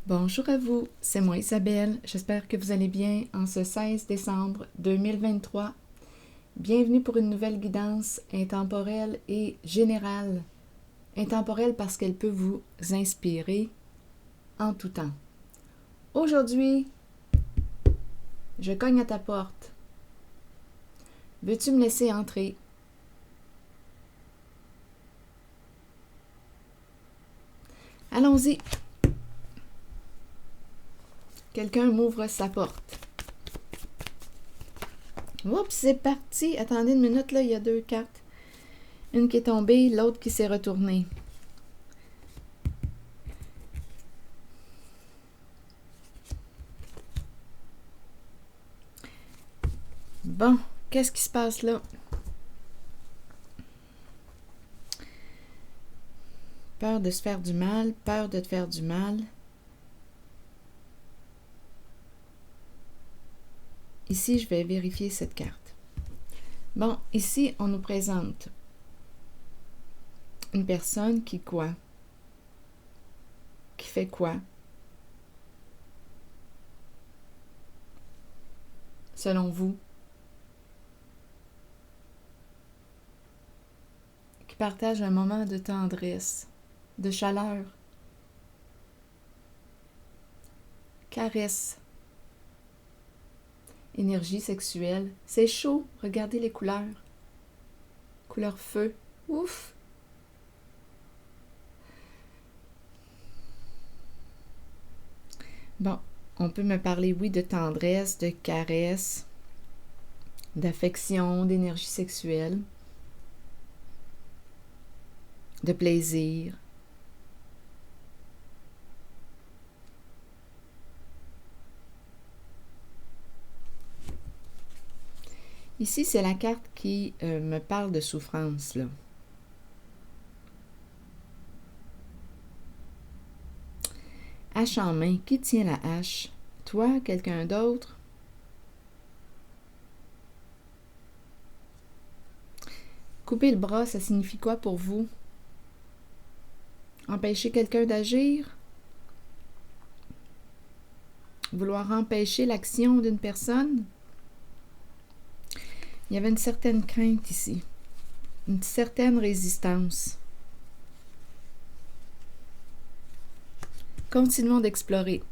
Bonjour à vous, c'est moi Isabelle. J'espère que vous allez bien en ce 16 décembre 2023. Bienvenue pour une nouvelle guidance intemporelle et générale. Intemporelle parce qu'elle peut vous inspirer en tout temps. Aujourd'hui, je cogne à ta porte. Veux-tu me laisser entrer? Allons-y. Quelqu'un m'ouvre sa porte. Oups, c'est parti. Attendez une minute, là, il y a deux cartes. Une qui est tombée, l'autre qui s'est retournée. Bon, qu'est-ce qui se passe là? Peur de se faire du mal, peur de te faire du mal. Ici, je vais vérifier cette carte. Bon, ici, on nous présente une personne qui quoi? Qui fait quoi? Selon vous? Qui partage un moment de tendresse, de chaleur, caresse, énergie sexuelle. C'est chaud, regardez les couleurs. Couleur feu, ouf! Bon, on peut me parler, oui, de tendresse, de caresse, d'affection, d'énergie sexuelle, de plaisir. Ici, c'est la carte qui me parle de souffrance, là. Hache en main. Qui tient la hache? Toi, quelqu'un d'autre? Couper le bras, ça signifie quoi pour vous? Empêcher quelqu'un d'agir? Vouloir empêcher l'action d'une personne? Il y avait une certaine crainte ici, une certaine résistance. Continuons d'explorer.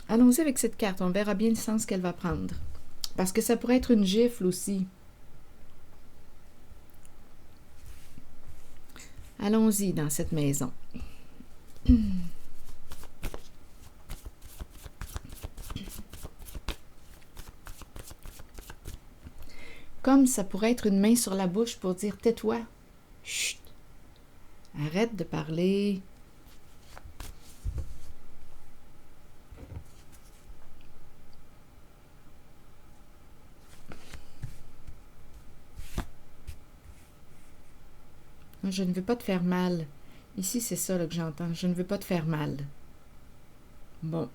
Allons-y avec cette carte, on verra bien le sens qu'elle va prendre. Parce que ça pourrait être une gifle aussi. Allons-y dans cette maison. Comme ça pourrait être une main sur la bouche pour dire « tais-toi ». Chut! Arrête de parler. Je ne veux pas te faire mal. Ici, c'est ça là, que j'entends. Je ne veux pas te faire mal. Bon.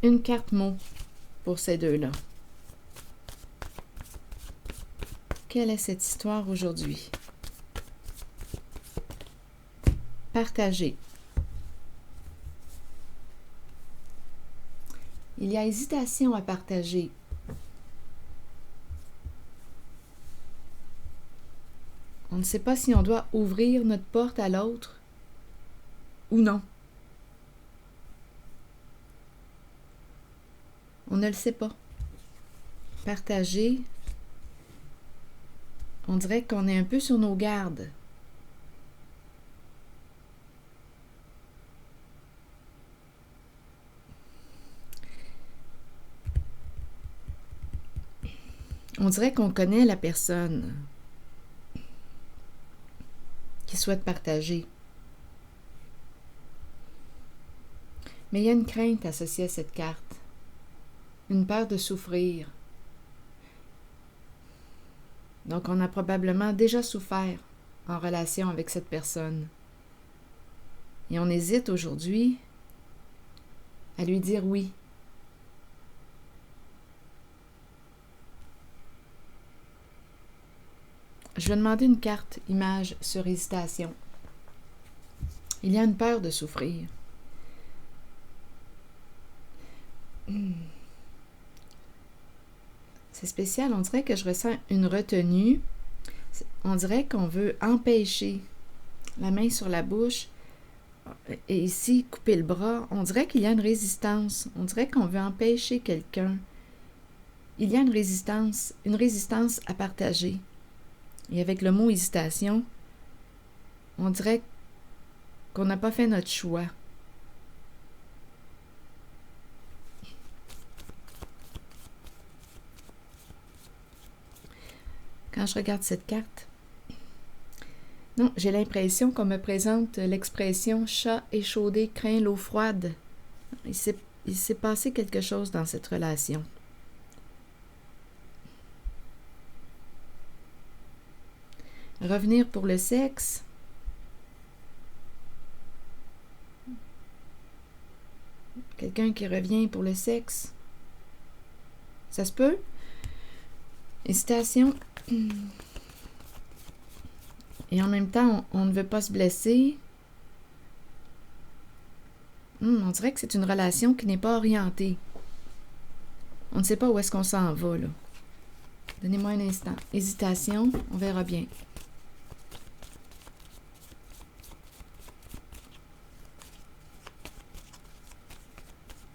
Une carte mot pour ces deux-là. Quelle est cette histoire aujourd'hui? Partager. Il y a hésitation à partager. On ne sait pas si on doit ouvrir notre porte à l'autre ou non. On ne le sait pas. Partager, on dirait qu'on est un peu sur nos gardes. On dirait qu'on connaît la personne qui souhaite partager. Mais il y a une crainte associée à cette carte, une peur de souffrir. Donc on a probablement déjà souffert en relation avec cette personne. Et on hésite aujourd'hui à lui dire oui. Je vais demander une carte image sur hésitation. Il y a une peur de souffrir. C'est spécial, on dirait que je ressens une retenue. On dirait qu'on veut empêcher, la main sur la bouche, et ici, couper le bras. On dirait qu'il y a une résistance. On dirait qu'on veut empêcher quelqu'un. Il y a une résistance à partager. Et avec le mot hésitation, on dirait qu'on n'a pas fait notre choix. Quand je regarde cette carte, non, j'ai l'impression qu'on me présente l'expression « chat échaudé craint l'eau froide ». Il s'est passé quelque chose dans cette relation. Revenir pour le sexe. Quelqu'un qui revient pour le sexe. Ça se peut? Hésitation. Et en même temps, on ne veut pas se blesser. On dirait que c'est une relation qui n'est pas orientée. On ne sait pas où est-ce qu'on s'en va, là. Donnez-moi un instant. Hésitation, on verra bien.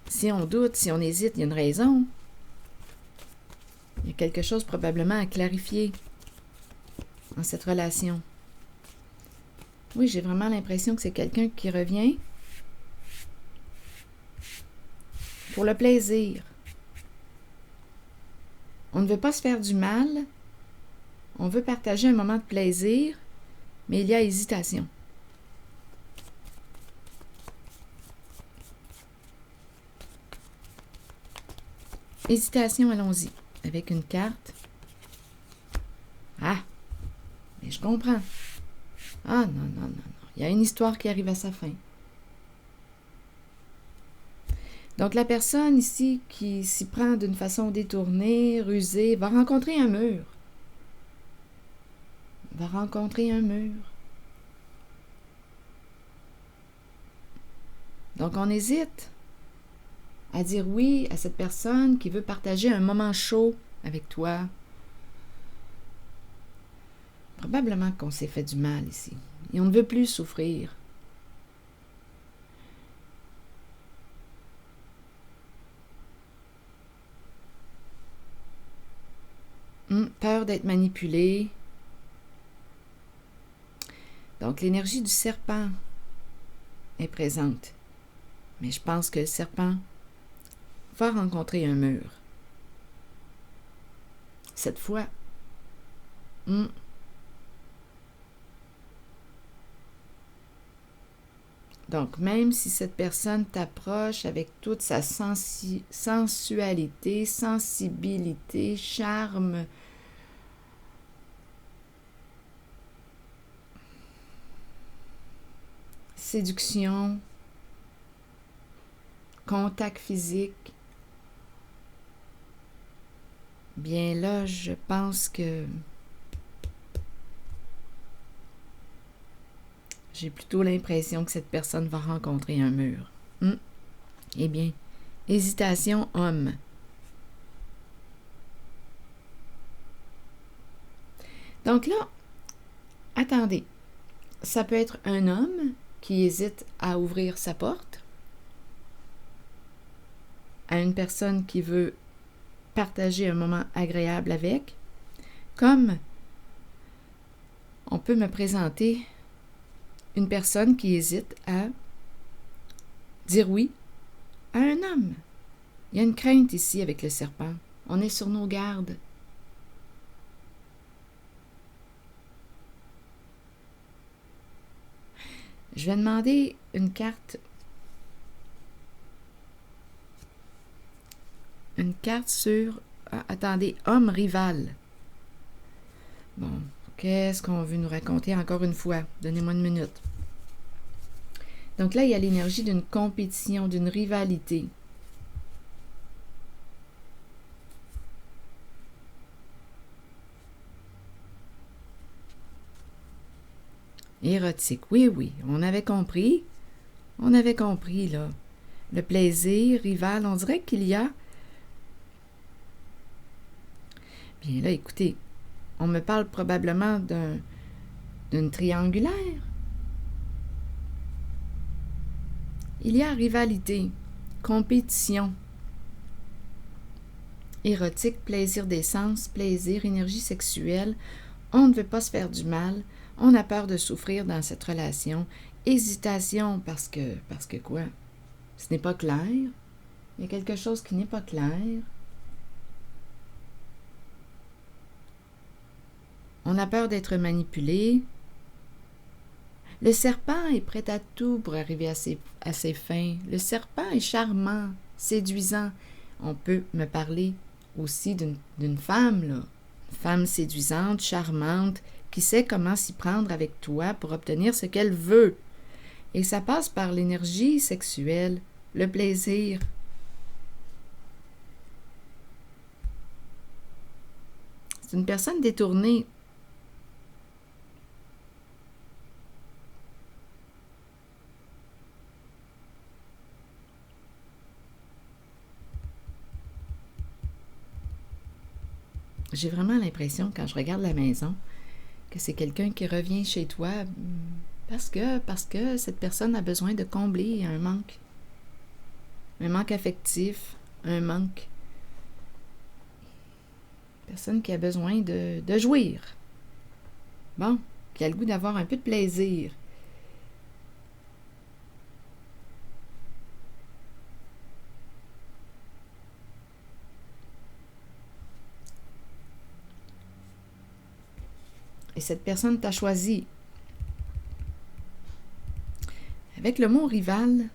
Si on doute, si on hésite, il y a une raison. Il y a quelque chose probablement à clarifier dans cette relation. Oui, j'ai vraiment l'impression que c'est quelqu'un qui revient pour le plaisir. On ne veut pas se faire du mal. On veut partager un moment de plaisir, mais il y a hésitation. Hésitation, allons-y. Avec une carte. Ah! Mais je comprends. Ah, non. Il y a une histoire qui arrive à sa fin. Donc, la personne ici qui s'y prend d'une façon détournée, rusée, va rencontrer un mur. Va rencontrer un mur. Donc, on hésite à dire oui à cette personne qui veut partager un moment chaud avec toi. Probablement qu'on s'est fait du mal ici. Et on ne veut plus souffrir. Peur d'être manipulé. Donc, l'énergie du serpent est présente. Mais je pense que le serpent va rencontrer un mur. Cette fois. Donc, même si cette personne t'approche avec toute sa sensualité, sensibilité, charme, séduction, contact physique, bien là, je pense que j'ai plutôt l'impression que cette personne va rencontrer un mur. Eh bien, hésitation, homme. Donc là, attendez, ça peut être un homme qui hésite à ouvrir sa porte à une personne qui veut partager un moment agréable avec, comme on peut me présenter une personne qui hésite à dire oui à un homme. Il y a une crainte ici avec le serpent. On est sur nos gardes. Je vais demander une carte. Une carte sur... attendez, homme rival. Bon, qu'est-ce qu'on veut nous raconter encore une fois? Donnez-moi une minute. Donc là, il y a l'énergie d'une compétition, d'une rivalité. Érotique, oui, oui, on avait compris. On avait compris, là. Le plaisir, rival, on dirait qu'il y a... Bien là, écoutez, on me parle probablement d'une triangulaire. Il y a rivalité, compétition, érotique, plaisir des sens, plaisir, énergie sexuelle. On ne veut pas se faire du mal. On a peur de souffrir dans cette relation. Hésitation parce que quoi? Ce n'est pas clair. Il y a quelque chose qui n'est pas clair. On a peur d'être manipulé. Le serpent est prêt à tout pour arriver à ses fins. Le serpent est charmant, séduisant. On peut me parler aussi d'une femme, là. Une femme séduisante, charmante, qui sait comment s'y prendre avec toi pour obtenir ce qu'elle veut. Et ça passe par l'énergie sexuelle, le plaisir. C'est une personne détournée. J'ai vraiment l'impression, quand je regarde la maison, que c'est quelqu'un qui revient chez toi parce que cette personne a besoin de combler un manque affectif, un manque. Personne qui a besoin de jouir. Bon, qui a le goût d'avoir un peu de plaisir. Et cette personne t'a choisi. Avec le mot rival,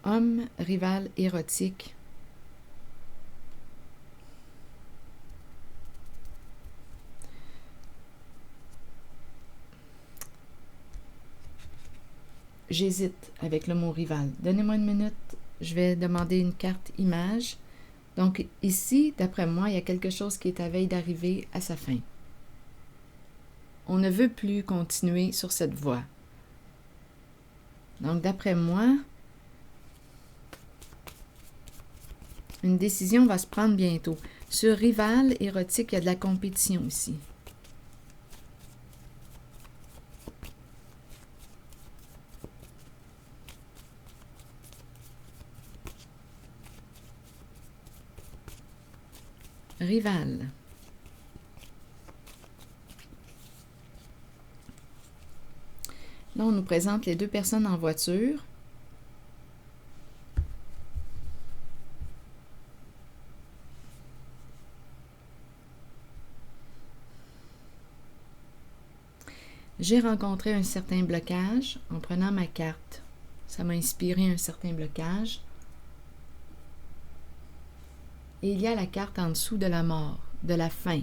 homme, rival, érotique. J'hésite avec le mot rival. Donnez-moi une minute, je vais demander une carte image. Donc ici, d'après moi, il y a quelque chose qui est à veille d'arriver à sa fin. On ne veut plus continuer sur cette voie. Donc d'après moi, une décision va se prendre bientôt. Sur rival, érotique, il y a de la compétition ici. Rival. Là, on nous présente les deux personnes en voiture. J'ai rencontré un certain blocage en prenant ma carte. Ça m'a inspiré un certain blocage. Et il y a la carte en dessous de la mort, de la fin.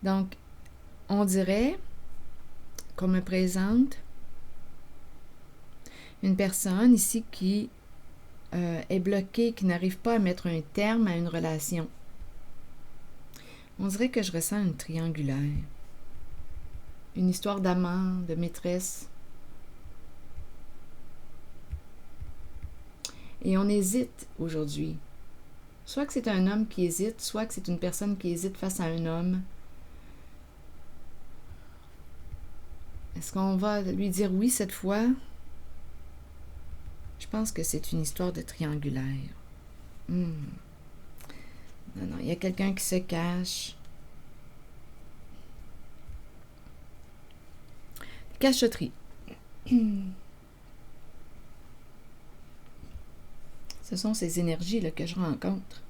Donc, on dirait qu'on me présente une personne ici qui est bloquée, qui n'arrive pas à mettre un terme à une relation. On dirait que je ressens une triangulaire. Une histoire d'amant, de maîtresse. Et on hésite aujourd'hui. Soit que c'est un homme qui hésite, soit que c'est une personne qui hésite face à un homme. Est-ce qu'on va lui dire oui cette fois? Je pense que c'est une histoire de triangulaire. Non, non, il y a quelqu'un qui se cache. Cachotterie. Ce sont ces énergies-là que je rencontre.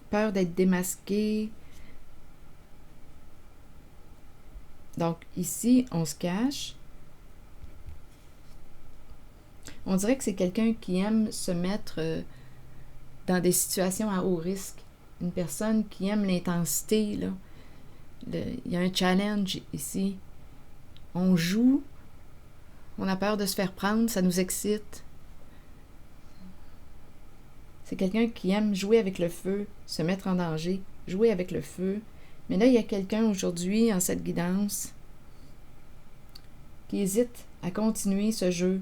Peur d'être démasqué. Donc, ici, on se cache. On dirait que c'est quelqu'un qui aime se mettre dans des situations à haut risque. Une personne qui aime l'intensité, là. Il y a un challenge ici. On joue. On a peur de se faire prendre. Ça nous excite. C'est quelqu'un qui aime jouer avec le feu, se mettre en danger. jouer avec le feu. Mais là, il y a quelqu'un aujourd'hui, en cette guidance, qui hésite à continuer ce jeu.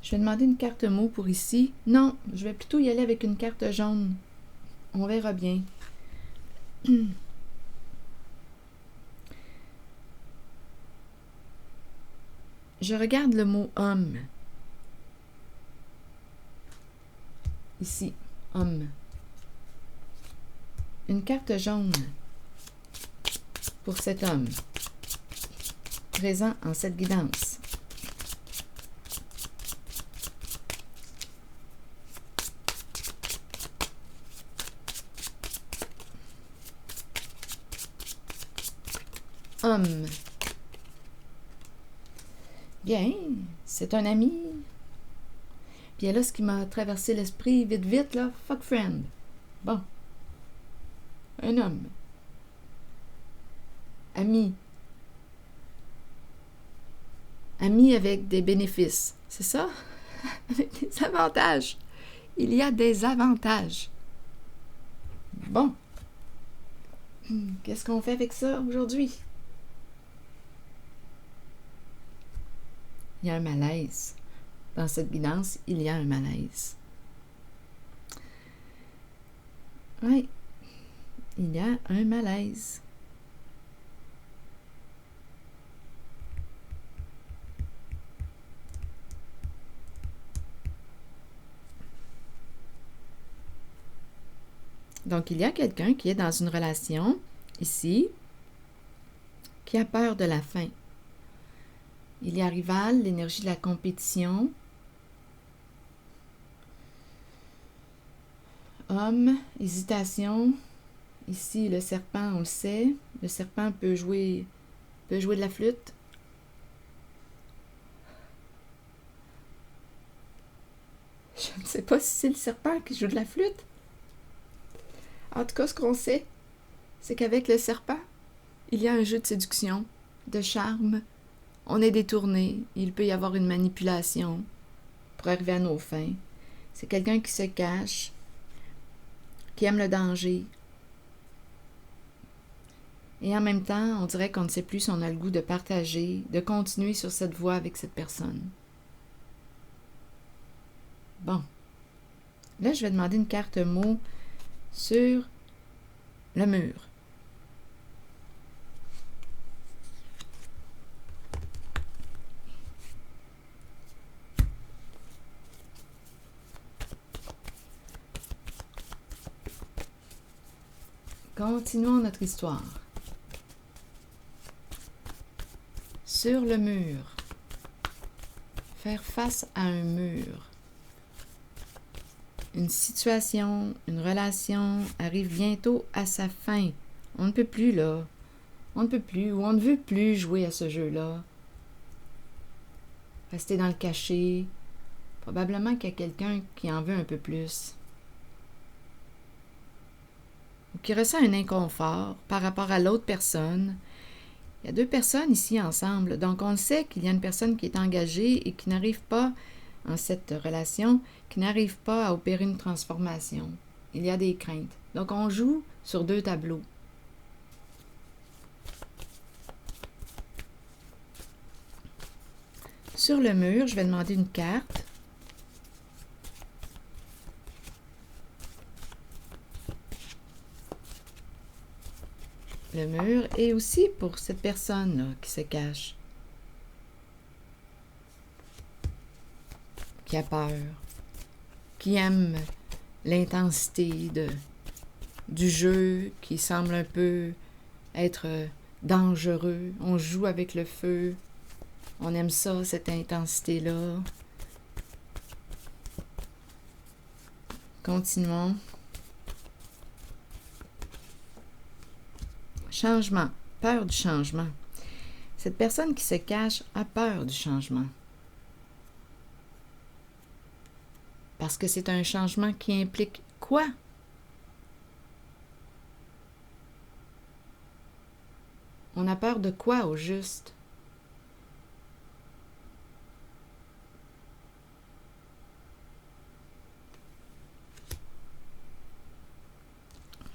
Je vais demander une carte mot pour ici. Non, je vais plutôt y aller avec une carte jaune. On verra bien. Je regarde le mot homme. Ici, homme. Une carte jaune pour cet homme présent en cette guidance. Homme. Bien, c'est un ami. Puis là, ce qui m'a traversé l'esprit, vite, vite, là, fuck friend. Bon. Un homme. Ami. Ami avec des bénéfices. C'est ça? Avec des avantages. Il y a des avantages. Bon. Qu'est-ce qu'on fait avec ça aujourd'hui? Il y a un malaise. Dans cette guidance, il y a un malaise. Oui, il y a un malaise. Donc, il y a quelqu'un qui est dans une relation, ici, qui a peur de la fin. Il y a rival, l'énergie de la compétition. Homme, hésitation. Ici, le serpent, on le sait. Le serpent peut jouer de la flûte. Je ne sais pas si c'est le serpent qui joue de la flûte. En tout cas, ce qu'on sait, c'est qu'avec le serpent, il y a un jeu de séduction, de charme. On est détourné. Il peut y avoir une manipulation pour arriver à nos fins. C'est quelqu'un qui se cache, qui aime le danger. Et en même temps, on dirait qu'on ne sait plus si on a le goût de partager, de continuer sur cette voie avec cette personne. Bon. Là, je vais demander une carte mot sur le mur. Continuons notre histoire. Sur le mur. Faire face à un mur. Une situation, une relation arrive bientôt à sa fin. On ne peut plus, là. On ne peut plus, ou on ne veut plus jouer à ce jeu-là. Rester dans le cachet. Probablement qu'il y a quelqu'un qui en veut un peu plus. Ou qui ressent un inconfort par rapport à l'autre personne. Il y a deux personnes ici ensemble, donc on sait qu'il y a une personne qui est engagée et qui n'arrive pas, en cette relation, qui n'arrive pas à opérer une transformation. Il y a des craintes. Donc on joue sur deux tableaux. Sur le mur, je vais demander une carte. Le mur et aussi pour cette personne-là qui se cache, qui a peur, qui aime l'intensité du jeu, qui semble un peu être dangereux. On joue avec le feu. On aime ça, cette intensité-là. Continuons. Changement. Peur du changement. Cette personne qui se cache a peur du changement. Parce que c'est un changement qui implique quoi? On a peur de quoi au juste?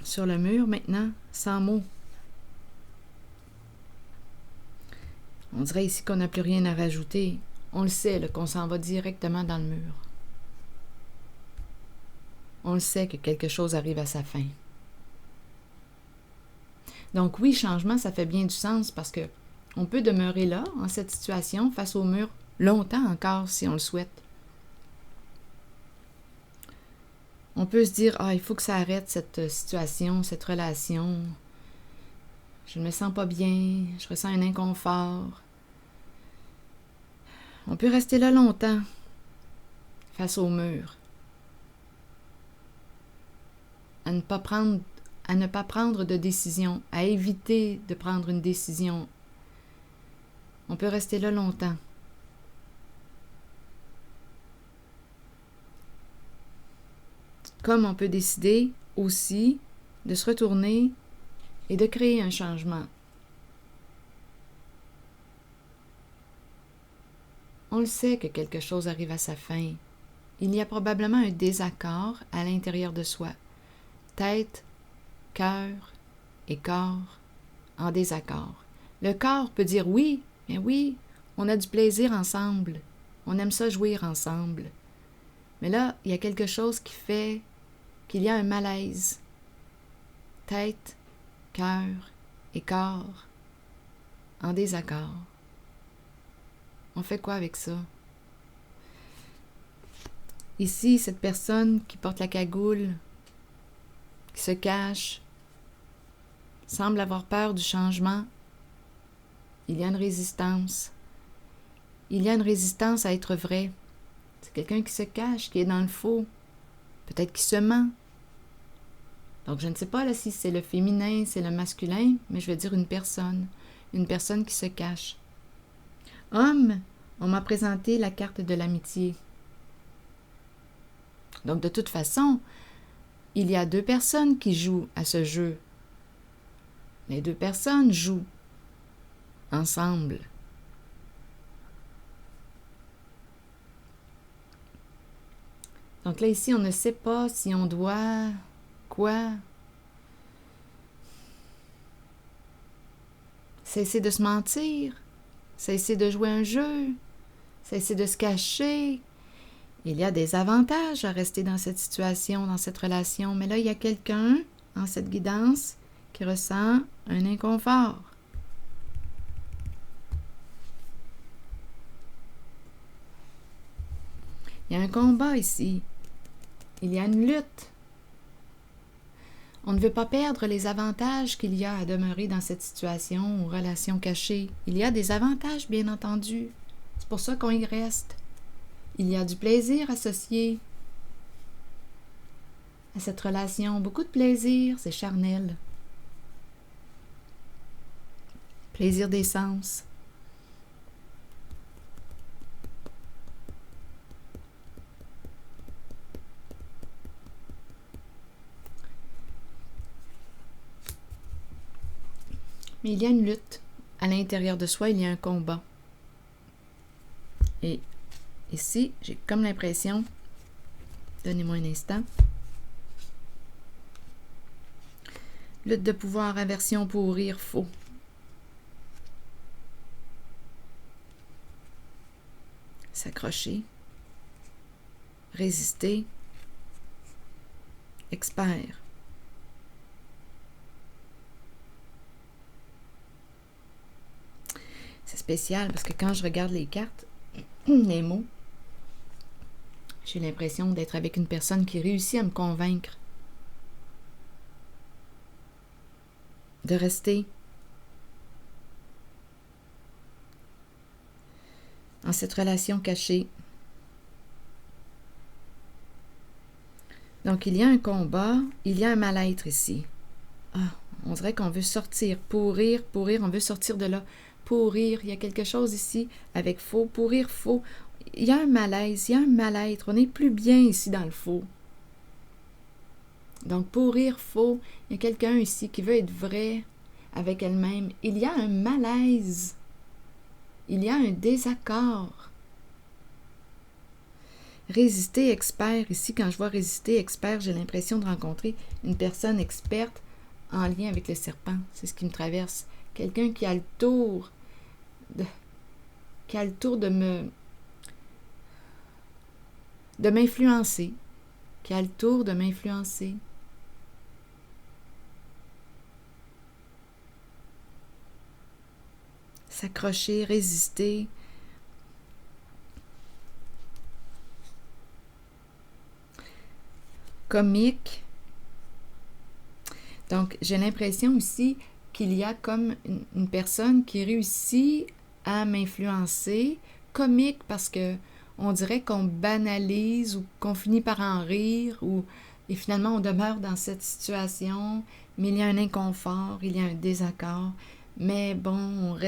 Sur le mur maintenant, sans mots. On dirait ici qu'on n'a plus rien à rajouter. On le sait, là, qu'on s'en va directement dans le mur. On le sait que quelque chose arrive à sa fin. Donc oui, changement, ça fait bien du sens parce que on peut demeurer là, en cette situation, face au mur, longtemps encore, si on le souhaite. On peut se dire, il faut que ça arrête cette situation, cette relation. Je ne me sens pas bien, je ressens un inconfort. On peut rester là longtemps, face au mur. À ne pas prendre de décision, à éviter de prendre une décision. On peut rester là longtemps. Comme on peut décider aussi de se retourner et de créer un changement. On le sait que quelque chose arrive à sa fin. Il y a probablement un désaccord à l'intérieur de soi. Tête, cœur et corps en désaccord. Le corps peut dire oui, mais oui, on a du plaisir ensemble. On aime ça jouir ensemble. Mais là, il y a quelque chose qui fait qu'il y a un malaise. Tête, cœur et corps en désaccord. On fait quoi avec ça? Ici, cette personne qui porte la cagoule, qui se cache, semble avoir peur du changement. Il y a une résistance. Il y a une résistance à être vrai. C'est quelqu'un qui se cache, qui est dans le faux. Peut-être qu'il se ment. Donc, je ne sais pas là, si c'est le féminin, c'est le masculin, mais je vais dire une personne qui se cache. Homme, on m'a présenté la carte de l'amitié. Donc, de toute façon, il y a deux personnes qui jouent à ce jeu. Les deux personnes jouent ensemble. Donc là, ici, on ne sait pas si on doit... Quoi? Cesser de se mentir, cesser de jouer un jeu, cesser de se cacher. Il y a des avantages à rester dans cette situation, dans cette relation, mais là, il y a quelqu'un, en cette guidance, qui ressent un inconfort. Il y a un combat ici. Il y a une lutte. On ne veut pas perdre les avantages qu'il y a à demeurer dans cette situation ou relation cachée. Il y a des avantages, bien entendu. C'est pour ça qu'on y reste. Il y a du plaisir associé à cette relation. Beaucoup de plaisir, c'est charnel. Plaisir des sens. Mais il y a une lutte. À l'intérieur de soi, il y a un combat. Et ici, j'ai comme l'impression, donnez-moi un instant, lutte de pouvoir, aversion pour rire, faux. S'accrocher, résister, expert. C'est spécial parce que quand je regarde les cartes, les mots, j'ai l'impression d'être avec une personne qui réussit à me convaincre de rester en cette relation cachée. Donc, il y a un combat, il y a un mal-être ici. On dirait qu'on veut sortir, pourrir, on veut sortir de là. Pourrir, il y a quelque chose ici avec faux, pourrir, faux. Il y a un malaise, il y a un mal-être. On n'est plus bien ici dans le faux. Donc, pourrir, faux, il y a quelqu'un ici qui veut être vrai, avec elle-même. Il y a un malaise. Il y a un désaccord. Résister expert, ici, quand je vois résister expert, j'ai l'impression de rencontrer une personne experte en lien avec le serpent. C'est ce qui me traverse. Quelqu'un qui a le tour de m'influencer. Qui a le tour de m'influencer. S'accrocher, résister. Comique. Donc, j'ai l'impression ici qu'il y a comme une personne qui réussit à m'influencer. Comique parce que on dirait qu'on banalise ou qu'on finit par en rire et finalement on demeure dans cette situation, mais il y a un inconfort, il y a un désaccord. Mais bon,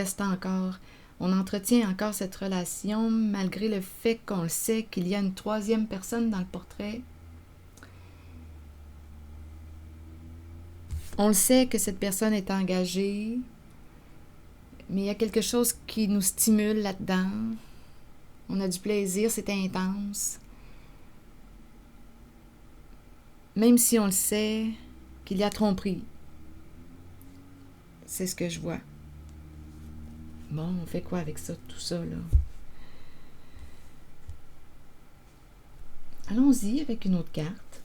on entretient encore cette relation malgré le fait qu'on le sait qu'il y a une troisième personne dans le portrait. On le sait que cette personne est engagée, mais il y a quelque chose qui nous stimule là-dedans. On a du plaisir, c'est intense. Même si on le sait qu'il y a tromperie. C'est ce que je vois. Bon, on fait quoi avec ça, tout ça, là? Allons-y avec une autre carte.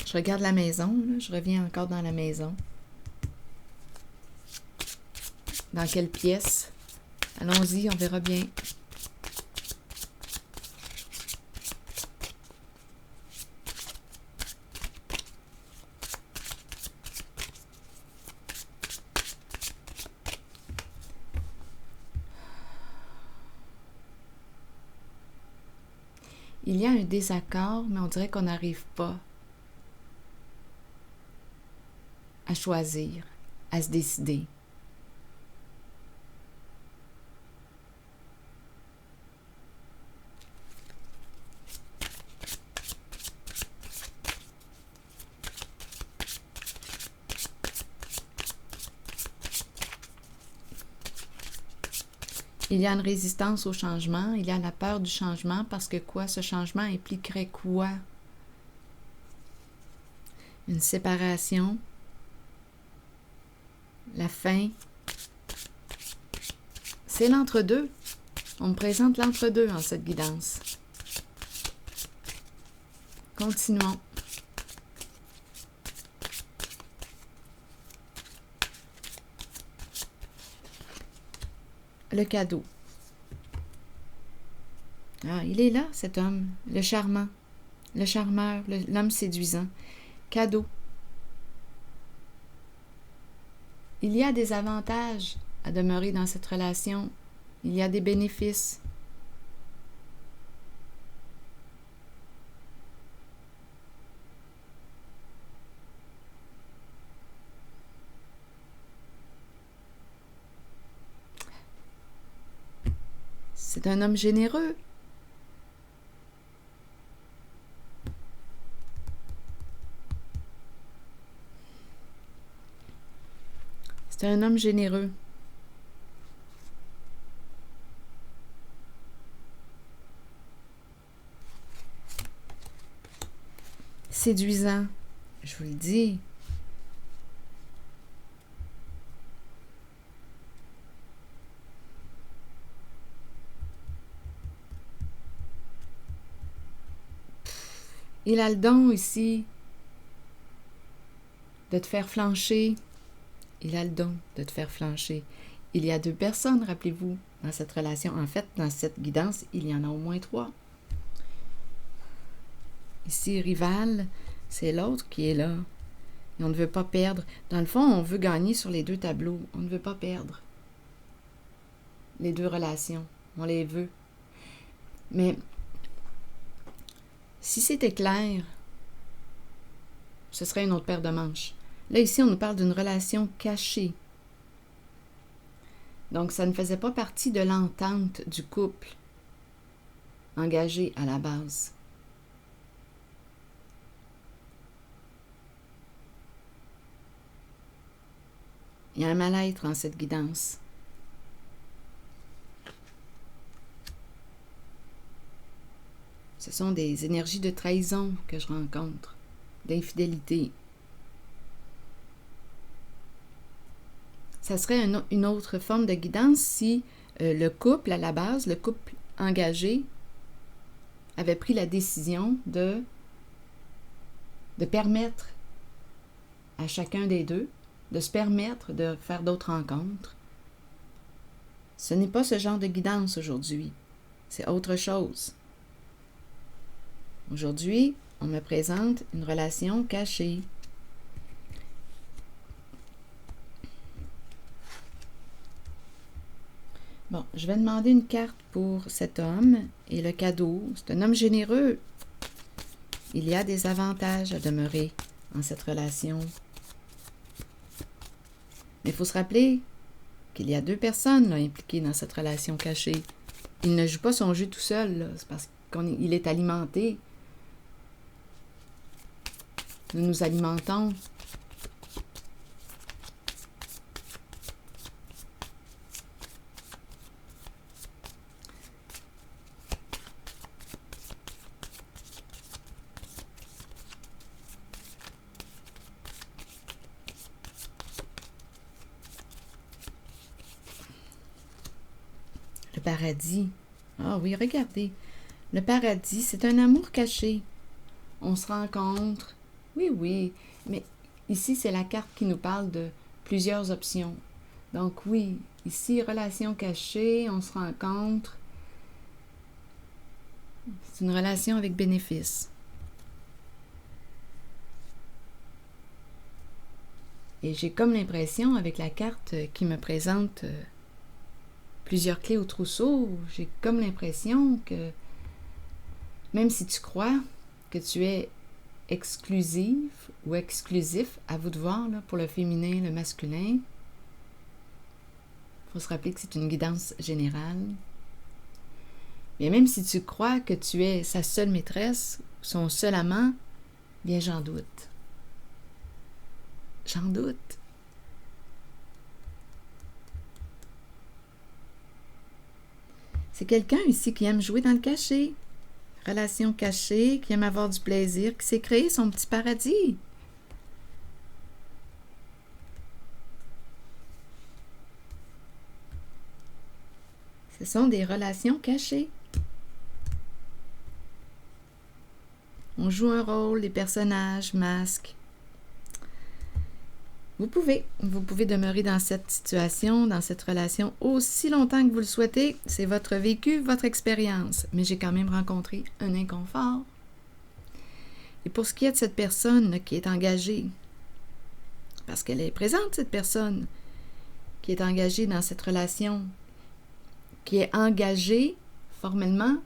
Je regarde la maison, là. Je reviens encore dans la maison. Dans quelle pièce? Allons-y, on verra bien. Il y a un désaccord, mais on dirait qu'on n'arrive pas à choisir, à se décider. Il y a une résistance au changement, il y a la peur du changement, parce que quoi? Ce changement impliquerait quoi? Une séparation, la fin. C'est l'entre-deux. On me présente l'entre-deux en cette guidance. Continuons. Le cadeau. Ah, il est là, cet homme, le charmant, le charmeur, l'homme séduisant. Cadeau. Il y a des avantages à demeurer dans cette relation. Il y a des bénéfices. C'est un homme généreux. C'est un homme généreux. Séduisant, je vous le dis. Il a le don ici de te faire flancher. Il a le don de te faire flancher. Il y a deux personnes, rappelez-vous, dans cette relation. En fait, dans cette guidance, il y en a au moins trois. Ici, rival, c'est l'autre qui est là. Et on ne veut pas perdre. Dans le fond, on veut gagner sur les deux tableaux. On ne veut pas perdre les deux relations. On les veut. Mais si c'était clair, ce serait une autre paire de manches. Là, ici, on nous parle d'une relation cachée. Donc, ça ne faisait pas partie de l'entente du couple. engagé à la base. Il y a un mal-être en cette guidance. Ce sont des énergies de trahison que je rencontre, d'infidélité. Ça serait une autre forme de guidance si le couple, à la base, le couple engagé, avait pris la décision de permettre à chacun des deux de se permettre de faire d'autres rencontres. Ce n'est pas ce genre de guidance aujourd'hui. C'est autre chose. Aujourd'hui, on me présente une relation cachée. Bon, je vais demander une carte pour cet homme et le cadeau. C'est un homme généreux. Il y a des avantages à demeurer en cette relation. Mais il faut se rappeler qu'il y a deux personnes là, impliquées dans cette relation cachée. Il ne joue pas son jeu tout seul. Là. C'est parce qu'il est alimenté. Nous nous alimentons. Le paradis. Ah oui, regardez. Le paradis, c'est un amour caché. On se rencontre. Oui, oui. Mais ici, c'est la carte qui nous parle de plusieurs options. Donc oui, ici, relation cachée, on se rencontre. C'est une relation avec bénéfice. Et j'ai comme l'impression, avec la carte qui me présente plusieurs clés au trousseau, j'ai comme l'impression que même si tu crois que tu es exclusive ou exclusif, à vous de voir, là, pour le féminin, le masculin, il faut se rappeler que c'est une guidance générale. Mais même si tu crois que tu es sa seule maîtresse, son seul amant, bien j'en doute. J'en doute. C'est quelqu'un ici qui aime jouer dans le cachet. Relation cachée, qui aime avoir du plaisir, qui s'est créé son petit paradis. Ce sont des relations cachées. On joue un rôle, des personnages, masques. Vous pouvez demeurer dans cette situation, dans cette relation, aussi longtemps que vous le souhaitez. C'est votre vécu, votre expérience. Mais j'ai quand même rencontré un inconfort. Et pour ce qui est de cette personne là, qui est engagée, parce qu'elle est présente, cette personne qui est engagée dans cette relation, qui est engagée formellement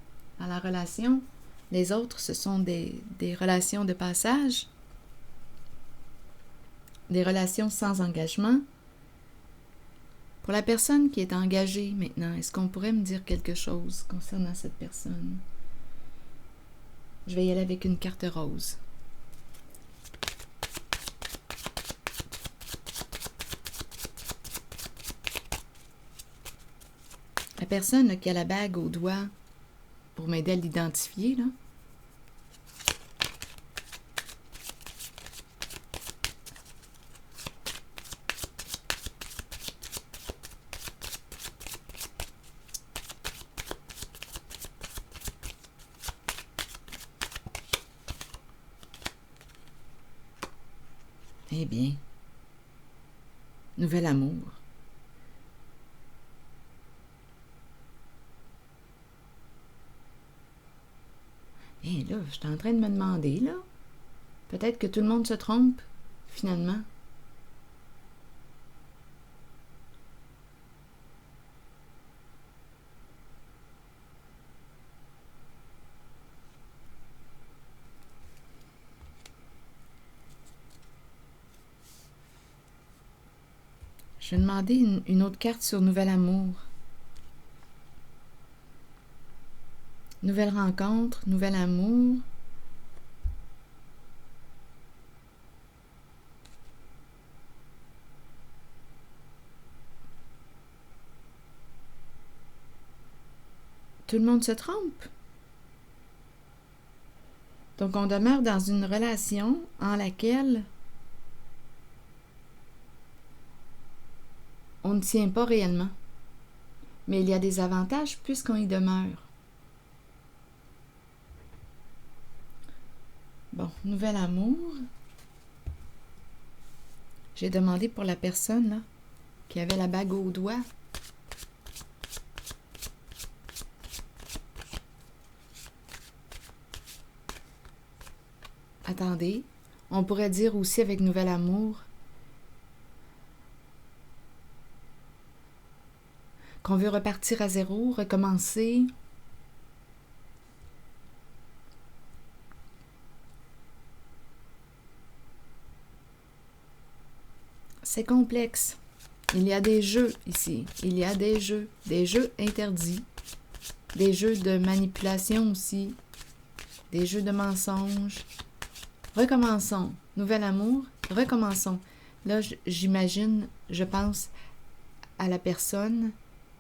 dans la relation, les autres, ce sont des relations de passage, des relations sans engagement. Pour la personne qui est engagée maintenant, est-ce qu'on pourrait me dire quelque chose concernant cette personne? Je vais y aller avec une carte rose. La personne là, qui a la bague au doigt, pour m'aider à l'identifier, là. Eh bien, nouvel amour. Et là, je suis en train de me demander, là, peut-être que tout le monde se trompe, finalement. Je vais demander une autre carte sur nouvel amour. Nouvelle rencontre, nouvel amour. Tout le monde se trompe. Donc, on demeure dans une relation en laquelle on ne tient pas réellement. Mais il y a des avantages puisqu'on y demeure. Bon, nouvel amour. J'ai demandé pour la personne là, qui avait la bague au doigt. Attendez, on pourrait dire aussi avec nouvel amour qu'on veut repartir à zéro, recommencer. C'est complexe. Il y a des jeux ici. Il y a des jeux interdits, des jeux de manipulation aussi, des jeux de mensonges. Recommençons. Nouvel amour, recommençons. Là, j'imagine, je pense à la personne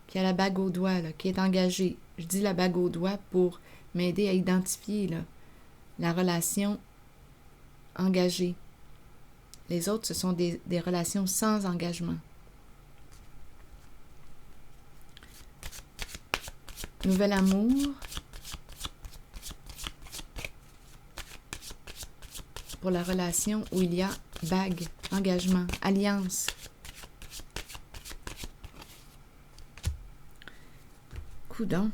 qui a la bague au doigt, là, qui est engagée. Je dis la bague au doigt pour m'aider à identifier là, la relation engagée. Les autres, ce sont des relations sans engagement. Nouvel amour. Pour la relation où il y a bague, engagement, alliance. Coudon.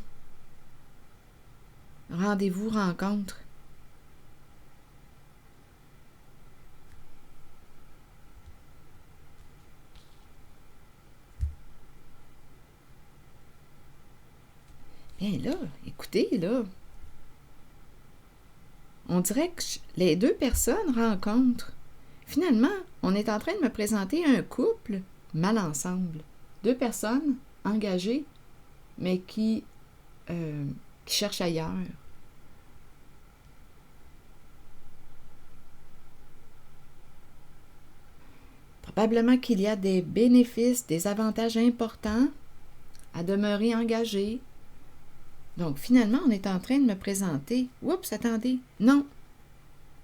Rendez-vous, rencontre. Bien là, écoutez, là. On dirait que les deux personnes rencontrent. Finalement, on est en train de me présenter un couple mal ensemble. Deux personnes engagées, mais qui cherchent ailleurs. Probablement qu'il y a des bénéfices, des avantages importants à demeurer engagé. Donc, finalement, on est en train de me présenter. Oups, attendez. Non.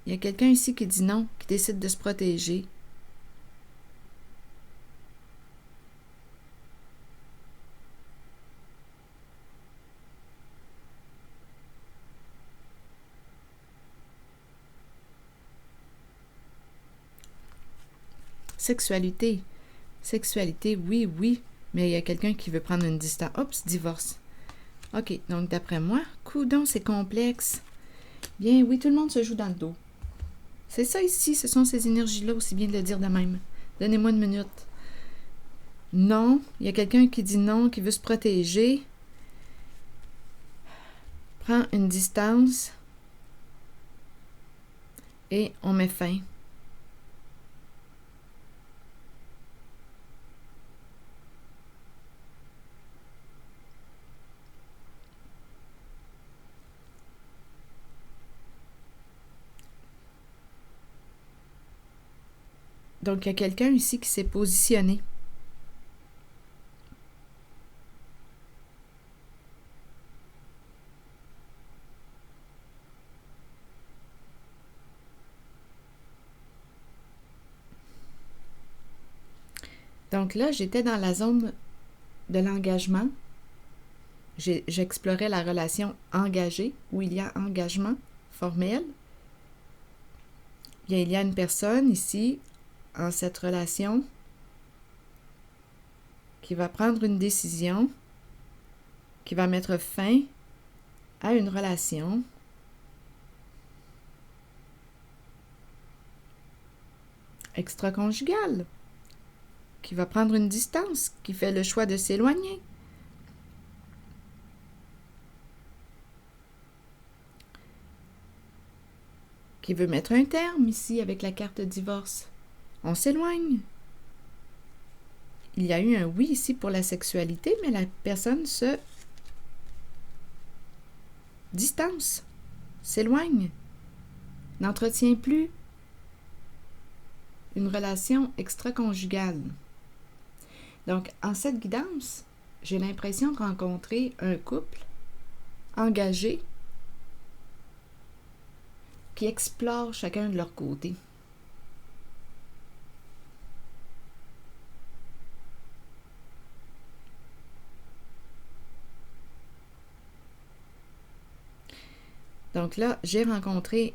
Il y a quelqu'un ici qui dit non, qui décide de se protéger. Sexualité. Sexualité, oui, oui. Mais il y a quelqu'un qui veut prendre une distance. Oups, divorce. OK, donc d'après moi, coudon, c'est complexe. Bien, oui, tout le monde se joue dans le dos. C'est ça ici, ce sont ces énergies-là, aussi bien de le dire de même. Donnez-moi une minute. Non, il y a quelqu'un qui dit non, qui veut se protéger. Prends une distance et on met fin. Donc, il y a quelqu'un ici qui s'est positionné. Donc là, j'étais dans la zone de l'engagement. J'explorais la relation engagée, où il y a engagement formel. Bien, il y a une personne ici, en cette relation, qui va prendre une décision, qui va mettre fin à une relation. Extra-conjugale, qui va prendre une distance, qui fait le choix de s'éloigner. Qui veut mettre un terme ici avec la carte divorce. On s'éloigne. Il y a eu un oui ici pour la sexualité, mais la personne distance, s'éloigne, n'entretient plus une relation extra-conjugale. Donc, en cette guidance, j'ai l'impression de rencontrer un couple engagé qui explore chacun de leur côté. Donc là, j'ai rencontré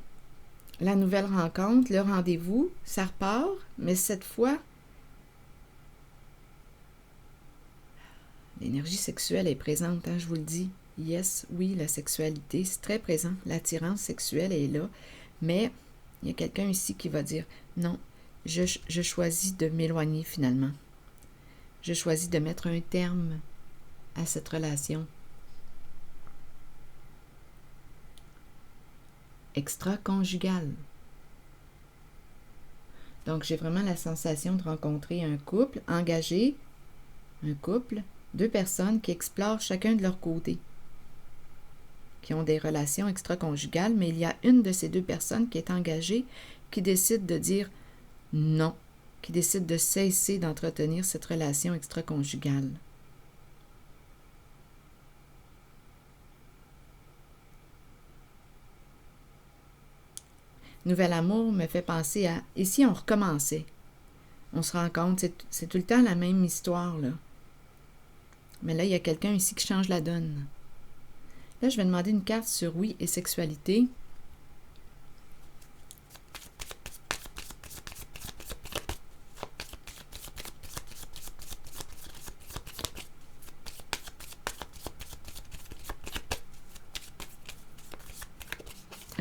la nouvelle rencontre, le rendez-vous, ça repart, mais cette fois, l'énergie sexuelle est présente, hein, je vous le dis. Yes, oui, la sexualité, c'est très présent. L'attirance sexuelle est là, mais il y a quelqu'un ici qui va dire « Non, je choisis de m'éloigner finalement. Je choisis de mettre un terme à cette relation. » Extra-conjugale. Donc, j'ai vraiment la sensation de rencontrer un couple engagé, un couple, deux personnes qui explorent chacun de leur côté, qui ont des relations extra-conjugales, mais il y a une de ces deux personnes qui est engagée, qui décide de dire non, qui décide de cesser d'entretenir cette relation extra-conjugale. Nouvel amour me fait penser à « et si on recommençait? » On se rend compte, c'est tout le temps la même histoire, là. Mais là, il y a quelqu'un ici qui change la donne. Là, je vais demander une carte sur oui et sexualité.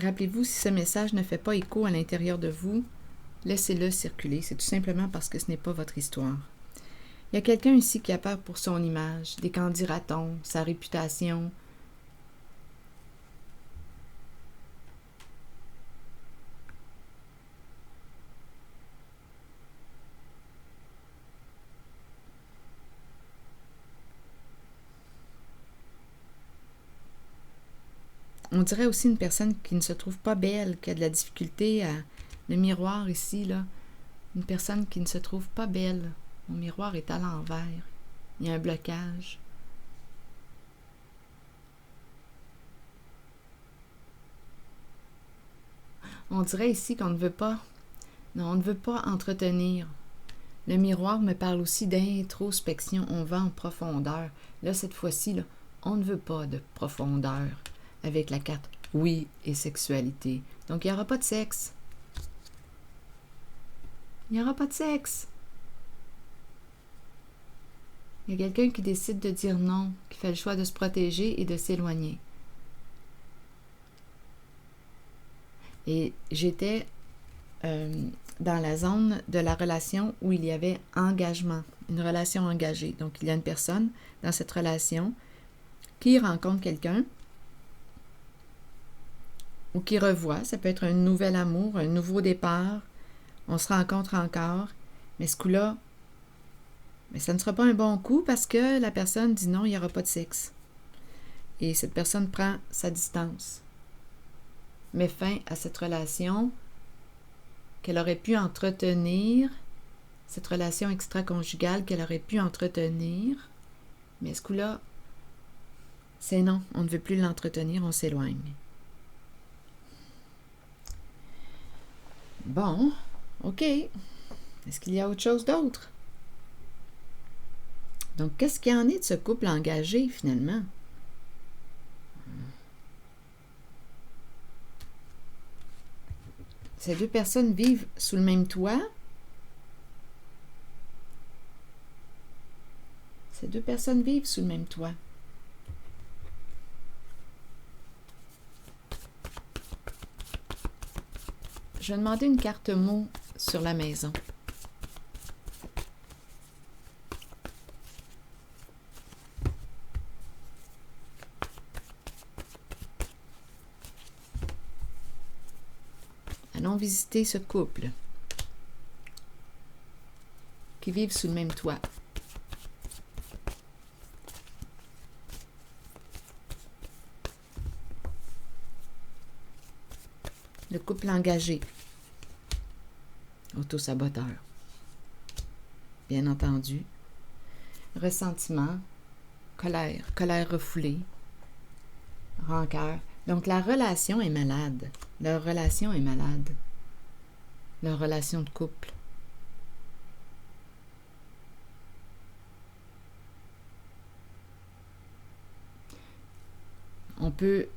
Rappelez-vous, si ce message ne fait pas écho à l'intérieur de vous, laissez-le circuler. C'est tout simplement parce que ce n'est pas votre histoire. Il y a quelqu'un ici qui a peur pour son image, des qu'en dira-t-on, sa réputation. On dirait aussi une personne qui ne se trouve pas belle, qui a de la difficulté à... Le miroir ici, là. Une personne qui ne se trouve pas belle. Mon miroir est à l'envers. Il y a un blocage. On dirait ici qu'on ne veut pas... Non, on ne veut pas entretenir. Le miroir me parle aussi d'introspection. On va en profondeur. Là, cette fois-ci, là, on ne veut pas de profondeur. Avec la carte oui et sexualité. Donc, il n'y aura pas de sexe. Il n'y aura pas de sexe. Il y a quelqu'un qui décide de dire non, qui fait le choix de se protéger et de s'éloigner. Et j'étais dans la zone de la relation où il y avait engagement, une relation engagée. Donc, il y a une personne dans cette relation qui rencontre quelqu'un ou qui revoit. Ça peut être un nouvel amour, un nouveau départ. On se rencontre encore. Mais ce coup-là, mais ça ne sera pas un bon coup parce que la personne dit non, il n'y aura pas de sexe. Et cette personne prend sa distance. Met fin à cette relation qu'elle aurait pu entretenir, cette relation extra-conjugale qu'elle aurait pu entretenir. Mais ce coup-là, c'est non, on ne veut plus l'entretenir, on s'éloigne. Bon, OK. Est-ce qu'il y a autre chose d'autre? Donc, qu'est-ce qu'il y en est de ce couple engagé, finalement? Ces deux personnes vivent sous le même toit. Ces deux personnes vivent sous le même toit. Je vais demander une carte mot sur la maison. Allons visiter ce couple qui vivent sous le même toit. Le couple engagé. Autosaboteur. Bien entendu. Ressentiment. Colère. Colère refoulée. Rancœur. Donc, la relation est malade. Leur relation est malade. Leur relation de couple. On peut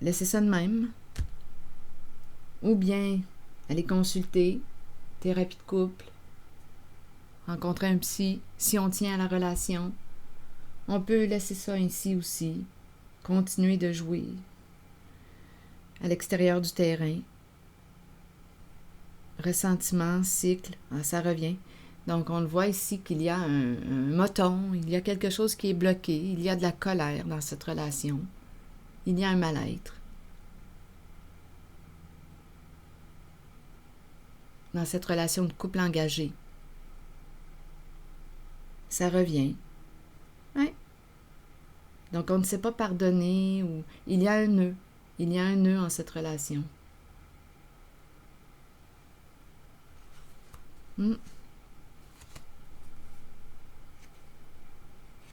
laisser ça de même. Ou bien aller consulter, thérapie de couple, rencontrer un psy, si on tient à la relation. On peut laisser ça ainsi aussi, continuer de jouer à l'extérieur du terrain. Ressentiment, cycle, ça revient. Donc, on le voit ici qu'il y a un moton, il y a quelque chose qui est bloqué, il y a de la colère dans cette relation, il y a un mal-être. Dans cette relation de couple engagé. Ça revient. Ouais. Donc, on ne sait pas pardonner ou il y a un nœud. Il y a un nœud en cette relation.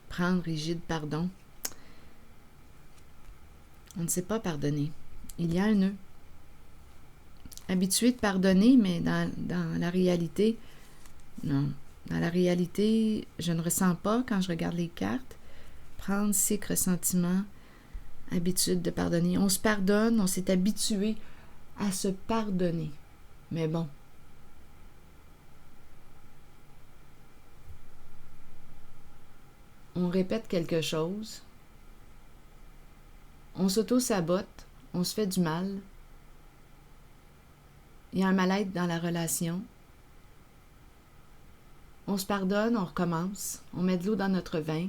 Prendre rigide pardon. On ne sait pas pardonner. Il y a un nœud. Habitué de pardonner, mais dans la réalité, non. Dans la réalité, je ne ressens pas quand je regarde les cartes. Prendre, cycle, ressentiment, habitude de pardonner. On se pardonne, on s'est habitué à se pardonner. Mais bon. On répète quelque chose. On s'auto-sabote. On se fait du mal. Il y a un mal-être dans la relation. On se pardonne, on recommence. On met de l'eau dans notre vin.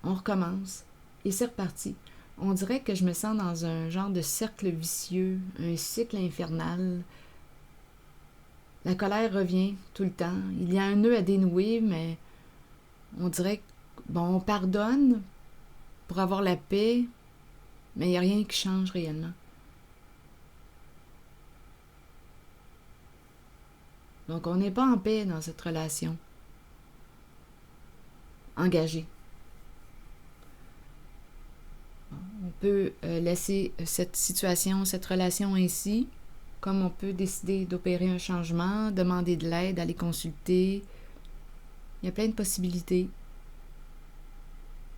On recommence. Et c'est reparti. On dirait que je me sens dans un genre de cercle vicieux, un cycle infernal. La colère revient tout le temps. Il y a un nœud à dénouer, mais on dirait que, on pardonne pour avoir la paix, mais il n'y a rien qui change réellement. Donc, on n'est pas en paix dans cette relation. Engagée. On peut laisser cette situation, cette relation ainsi, comme on peut décider d'opérer un changement, demander de l'aide, aller consulter. Il y a plein de possibilités.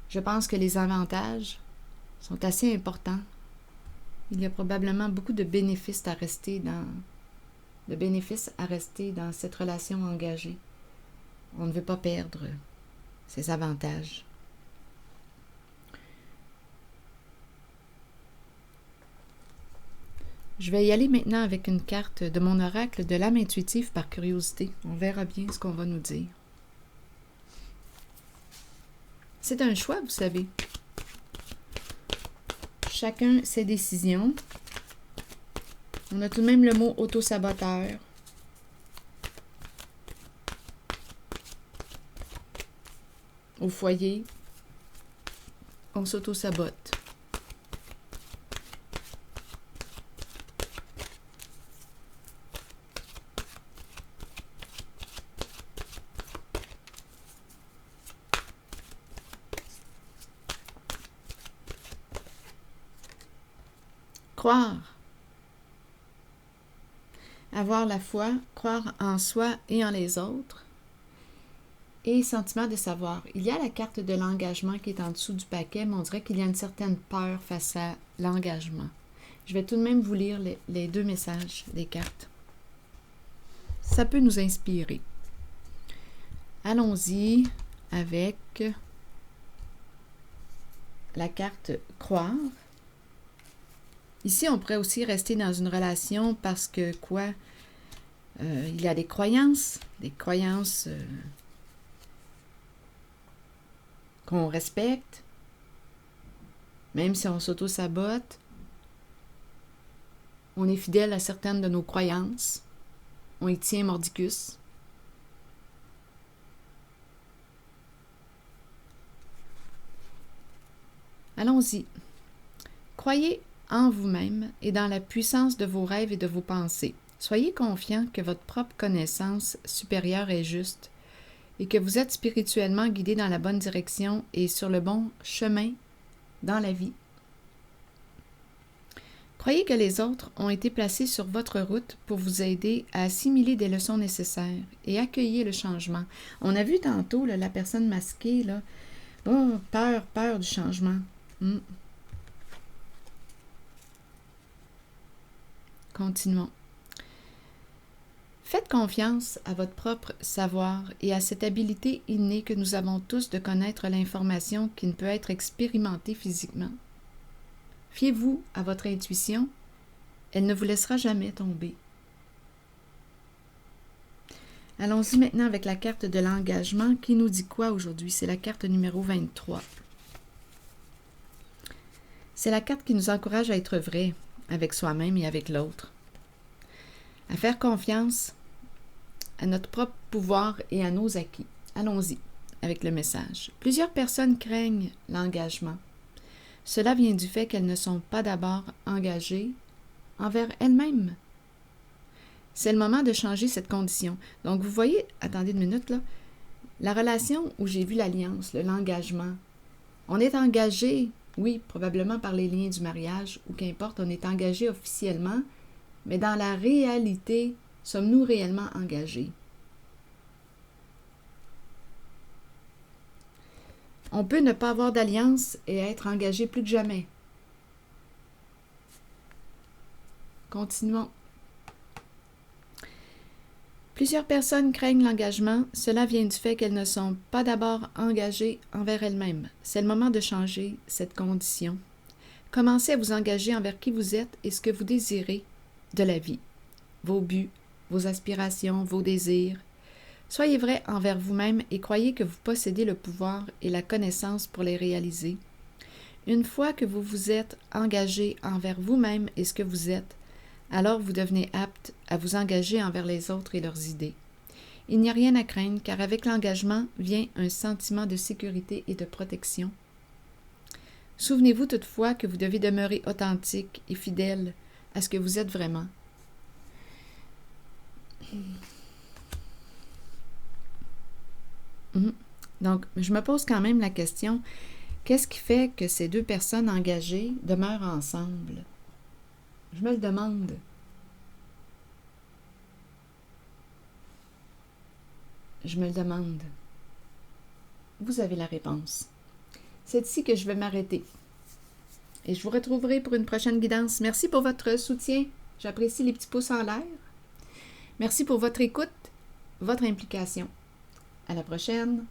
Je pense que les avantages sont assez importants. Il y a probablement beaucoup de bénéfices à rester dans cette relation engagée. On ne veut pas perdre ces avantages. Je vais y aller maintenant avec une carte de mon oracle de l'âme intuitive par curiosité. On verra bien ce qu'on va nous dire. C'est un choix, vous savez. Chacun ses décisions. On a tout de même le mot autosaboteur. Au foyer, on s'auto-sabote. Croire. Avoir la foi, croire en soi et en les autres. Et sentiment de savoir. Il y a la carte de l'engagement qui est en dessous du paquet, mais on dirait qu'il y a une certaine peur face à l'engagement. Je vais tout de même vous lire les deux messages des cartes. Ça peut nous inspirer. Allons-y avec la carte croire. Ici, on pourrait aussi rester dans une relation parce que il y a des croyances qu'on respecte, même si on s'auto-sabote. On est fidèle à certaines de nos croyances. On y tient mordicus. Allons-y. Croyez en vous-même et dans la puissance de vos rêves et de vos pensées. Soyez confiant que votre propre connaissance supérieure est juste et que vous êtes spirituellement guidé dans la bonne direction et sur le bon chemin dans la vie. Croyez que les autres ont été placés sur votre route pour vous aider à assimiler des leçons nécessaires et accueillir le changement. On a vu tantôt là, la personne masquée, là, oh, peur du changement. Continuons. Faites confiance à votre propre savoir et à cette habileté innée que nous avons tous de connaître l'information qui ne peut être expérimentée physiquement. Fiez-vous à votre intuition, elle ne vous laissera jamais tomber. Allons-y maintenant avec la carte de l'engagement qui nous dit quoi aujourd'hui? C'est la carte numéro 23. C'est la carte qui nous encourage à être vrai avec soi-même et avec l'autre, à faire confiance à notre propre pouvoir et à nos acquis. Allons-y avec le message. Plusieurs personnes craignent l'engagement. Cela vient du fait qu'elles ne sont pas d'abord engagées envers elles-mêmes. C'est le moment de changer cette condition. Donc, vous voyez, attendez une minute, là, la relation où j'ai vu l'alliance, l'engagement. On est engagé, oui, probablement par les liens du mariage, ou qu'importe, on est engagé officiellement, mais dans la réalité, sommes-nous réellement engagés? On peut ne pas avoir d'alliance et être engagé plus que jamais. Continuons. Plusieurs personnes craignent l'engagement. Cela vient du fait qu'elles ne sont pas d'abord engagées envers elles-mêmes. C'est le moment de changer cette condition. Commencez à vous engager envers qui vous êtes et ce que vous désirez de la vie. Vos buts, vos aspirations, vos désirs. Soyez vrai envers vous-même et croyez que vous possédez le pouvoir et la connaissance pour les réaliser. Une fois que vous vous êtes engagé envers vous-même et ce que vous êtes, alors vous devenez apte à vous engager envers les autres et leurs idées. Il n'y a rien à craindre car avec l'engagement vient un sentiment de sécurité et de protection. Souvenez-vous toutefois que vous devez demeurer authentique et fidèle à ce que vous êtes vraiment. Donc, je me pose quand même la question, qu'est-ce qui fait que ces deux personnes engagées demeurent ensemble? Je me le demande. Je me le demande. Vous avez la réponse. C'est ici que je vais m'arrêter. Et je vous retrouverai pour une prochaine guidance. Merci pour votre soutien. J'apprécie les petits pouces en l'air. Merci pour votre écoute, votre implication. À la prochaine.